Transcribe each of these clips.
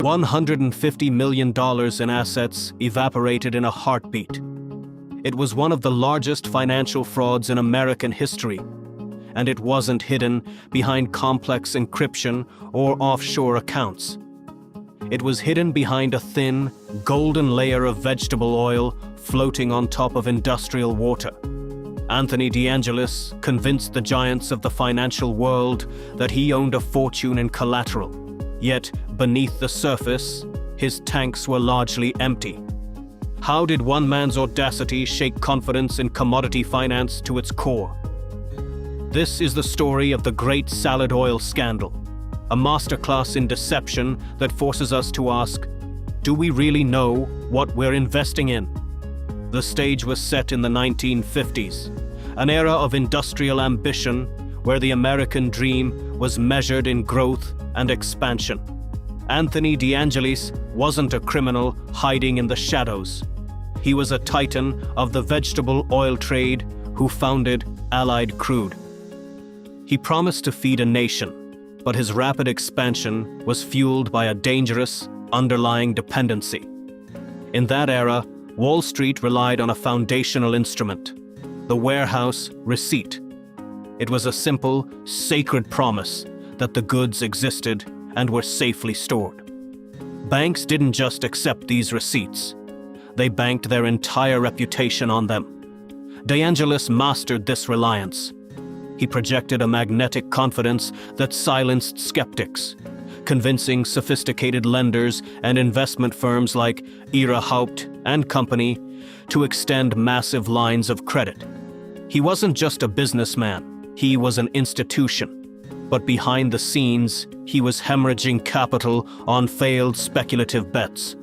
$150 million in assets evaporated in a heartbeat. It was one of the largest financial frauds in American history, and it wasn't hidden behind complex encryption or offshore accounts. It was hidden behind a thin, golden layer of vegetable oil floating on top of industrial water. Anthony DeAngelis convinced the giants of the financial world that he owned a fortune in collateral. Yet, beneath the surface, his tanks were largely empty. How did one man's audacity shake confidence in commodity finance to its core? This is the story of the Great Salad Oil Scandal, a masterclass in deception that forces us to ask, do we really know what we're investing in? The stage was set in the 1950s, an era of industrial ambition where the American dream was measured in growth and expansion. Anthony DeAngelis wasn't a criminal hiding in the shadows. He was a titan of the vegetable oil trade who founded Allied Crude. He promised to feed a nation, but his rapid expansion was fueled by a dangerous, underlying dependency. In that era, Wall Street relied on a foundational instrument, the warehouse receipt. It was a simple, sacred promise that the goods existed and were safely stored. Banks didn't just accept these receipts. They banked their entire reputation on them. DeAngelis mastered this reliance. He projected a magnetic confidence that silenced skeptics, convincing sophisticated lenders and investment firms like Ira Haupt and Company to extend massive lines of credit. He wasn't just a businessman, he was an institution. But behind the scenes, he was hemorrhaging capital on failed speculative bets.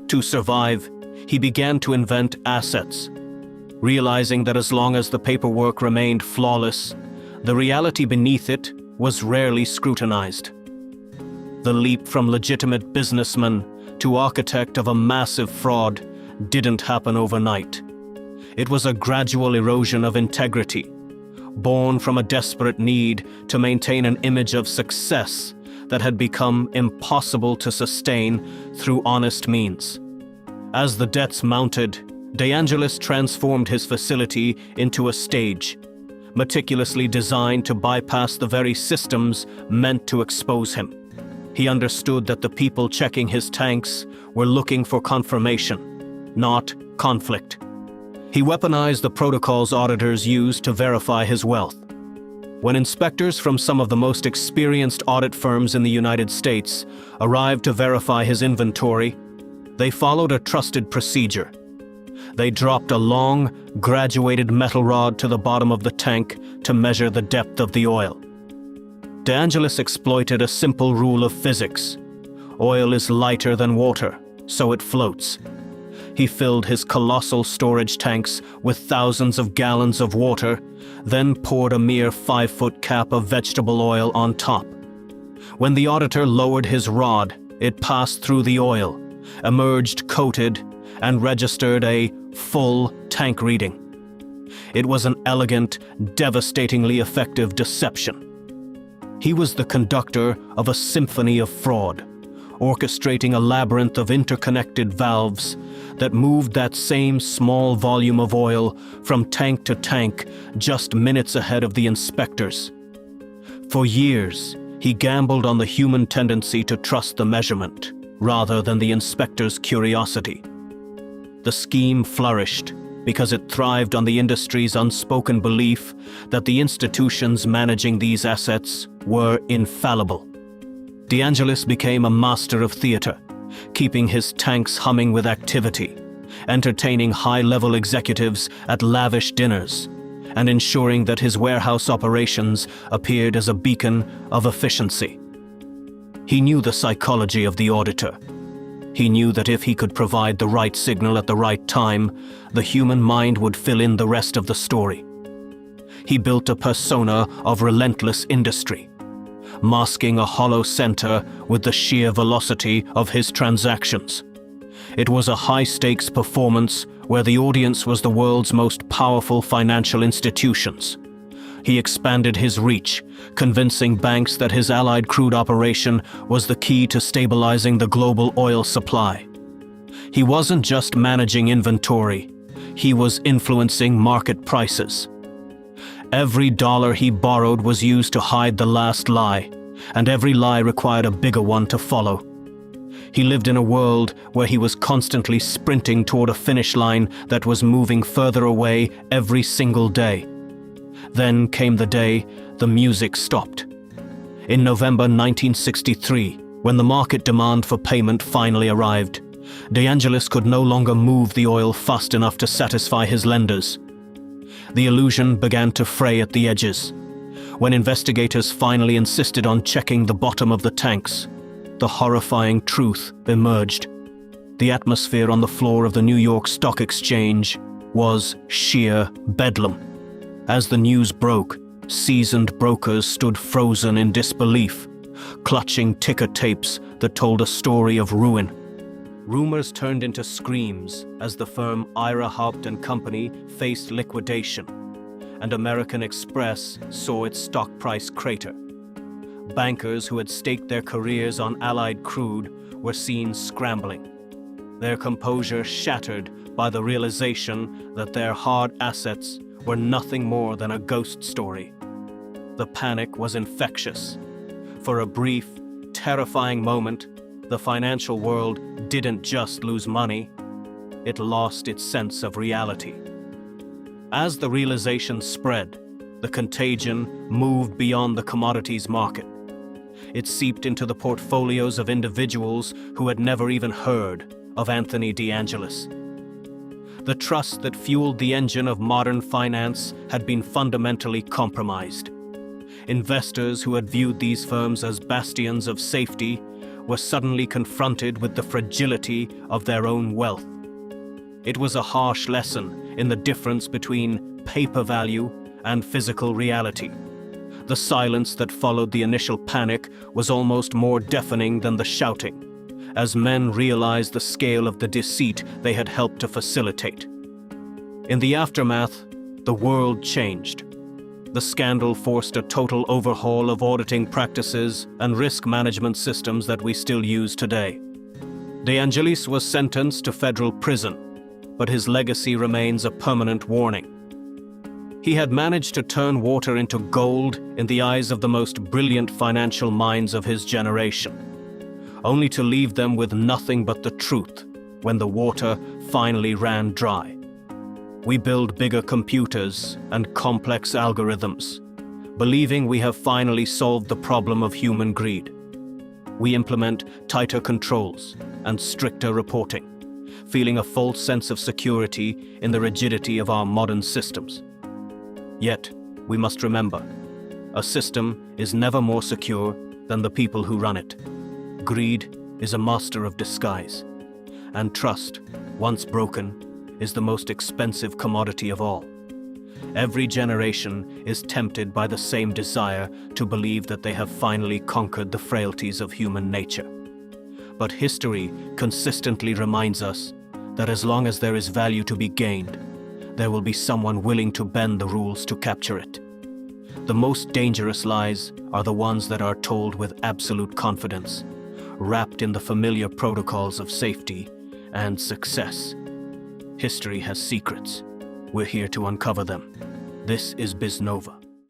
To survive, he began to invent assets, realizing that as long as the paperwork remained flawless, the reality beneath it was rarely scrutinized. The leap from legitimate businessman to architect of a massive fraud didn't happen overnight. It was a gradual erosion of integrity, born from a desperate need to maintain an image of success that had become impossible to sustain through honest means. As the debts mounted, DeAngelis transformed his facility into a stage, meticulously designed to bypass the very systems meant to expose him. He understood that the people checking his tanks were looking for confirmation, not conflict. He weaponized the protocols auditors used to verify his wealth. When inspectors from some of the most experienced audit firms in the United States arrived to verify his inventory, they followed a trusted procedure. They dropped a long, graduated metal rod to the bottom of the tank to measure the depth of the oil. DeAngelis exploited a simple rule of physics. Oil is lighter than water, so it floats. He filled his colossal storage tanks with thousands of gallons of water, then poured a mere 5-foot cap of vegetable oil on top. When the auditor lowered his rod, it passed through the oil, emerged coated, and registered a full tank reading. It was an elegant, devastatingly effective deception. He was the conductor of a symphony of fraud, orchestrating a labyrinth of interconnected valves that moved that same small volume of oil from tank to tank just minutes ahead of the inspectors. For years, he gambled on the human tendency to trust the measurement, rather than the inspector's curiosity. The scheme flourished because it thrived on the industry's unspoken belief that the institutions managing these assets were infallible. DeAngelis became a master of theater, keeping his tanks humming with activity, entertaining high-level executives at lavish dinners, and ensuring that his warehouse operations appeared as a beacon of efficiency. He knew the psychology of the auditor. He knew that if he could provide the right signal at the right time, the human mind would fill in the rest of the story. He built a persona of relentless industry, masking a hollow center with the sheer velocity of his transactions. It was a high-stakes performance where the audience was the world's most powerful financial institutions, He expanded his reach, convincing banks that his Allied crude operation was the key to stabilizing the global oil supply. He wasn't just managing inventory, he was influencing market prices. Every dollar he borrowed was used to hide the last lie, and every lie required a bigger one to follow. He lived in a world where he was constantly sprinting toward a finish line that was moving further away every single day. Then came the day the music stopped. In November 1963, when the market demand for payment finally arrived, De Angelis could no longer move the oil fast enough to satisfy his lenders. The illusion began to fray at the edges. When investigators finally insisted on checking the bottom of the tanks, the horrifying truth emerged. The atmosphere on the floor of the New York Stock Exchange was sheer bedlam. As the news broke, seasoned brokers stood frozen in disbelief, clutching ticker tapes that told a story of ruin. Rumors turned into screams as the firm Ira Haupt & Company faced liquidation, and American Express saw its stock price crater. Bankers who had staked their careers on Allied crude were seen scrambling, their composure shattered by the realization that their hard assets were nothing more than a ghost story. The panic was infectious. For a brief, terrifying moment, the financial world didn't just lose money, it lost its sense of reality. As the realization spread, the contagion moved beyond the commodities market. It seeped into the portfolios of individuals who had never even heard of Anthony De Angelis. The trust that fueled the engine of modern finance had been fundamentally compromised. Investors who had viewed these firms as bastions of safety were suddenly confronted with the fragility of their own wealth. It was a harsh lesson in the difference between paper value and physical reality. The silence that followed the initial panic was almost more deafening than the shouting, as men realized the scale of the deceit they had helped to facilitate. In the aftermath, the world changed. The scandal forced a total overhaul of auditing practices and risk management systems that we still use today. De Angelis was sentenced to federal prison, but his legacy remains a permanent warning. He had managed to turn water into gold in the eyes of the most brilliant financial minds of his generation, only to leave them with nothing but the truth when the water finally ran dry. We build bigger computers and complex algorithms, believing we have finally solved the problem of human greed. We implement tighter controls and stricter reporting, feeling a false sense of security in the rigidity of our modern systems. Yet, we must remember, a system is never more secure than the people who run it. Greed is a master of disguise, and trust, once broken, is the most expensive commodity of all. Every generation is tempted by the same desire to believe that they have finally conquered the frailties of human nature. But history consistently reminds us that as long as there is value to be gained, there will be someone willing to bend the rules to capture it. The most dangerous lies are the ones that are told with absolute confidence, wrapped in the familiar protocols of safety and success. History has secrets. We're here to uncover them. This is BizNova.